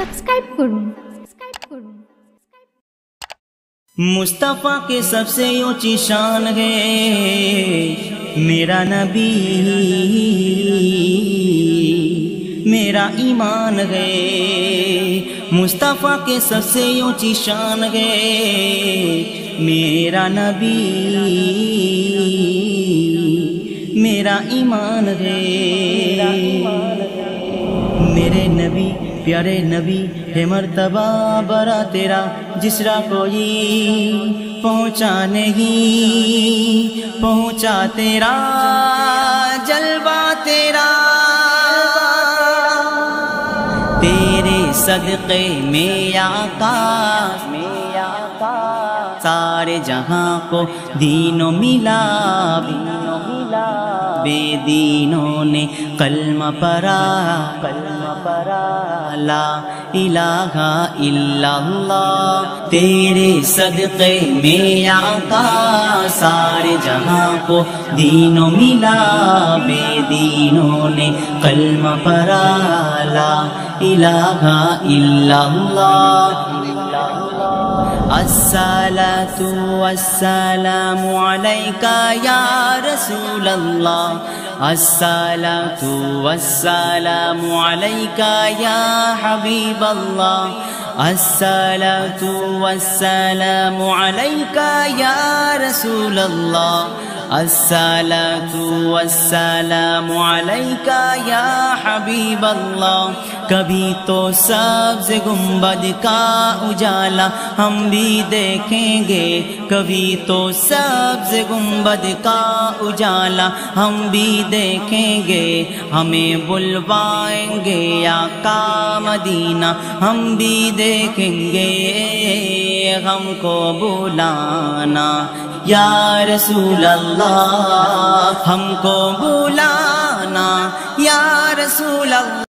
Subscribe করুন। मुस्तफ़ा के सबसे ऊंची शान है मेरा नबी, मेरा ईमान है। मुस्तफ़ा के सबसे ऊंची शान है मेरा नबी, मेरा ईमान है। मेरे नबी प्यारे नबी है मर्तबा बड़ा तेरा, जिसरा कोई पहुँचा नहीं पहुँचा तेरा जलवा तेरा। तेरे सदक़े में आका सारे जहां को दीनों मिला, बेदीनों ने कलमा पढ़ा, ला इलाहा इल्लल्लाह। तेरे सदक़े में आका सारे जहां को दीनों मिला, बेदीनों ने कलमा पढ़ा, ला इलाहा इल्लल्लाह। अस्सलातु वस्सलामु अलैका या रसूल अल्लाह, अस्सलातु वस्सलामु अलैका या हबीब अल्लाह, अस्सलातु वस्सलामु अलैका या रसूल अल्लाह, अस्सलातु वस्सलामु अलैका या हबीब अल्लाह। कभी तो सब्ज़ गुंबद का उजाला हम भी देखेंगे, कभी तो सब्ज़ गुंबद का उजाला हम भी देखेंगे। हमें बुलवाएंगे आका मदीना हम भी देखेंगे, हमको बुलाना या रसूल अल्लाह, हमको बुलाना या रसूल अल्लाह।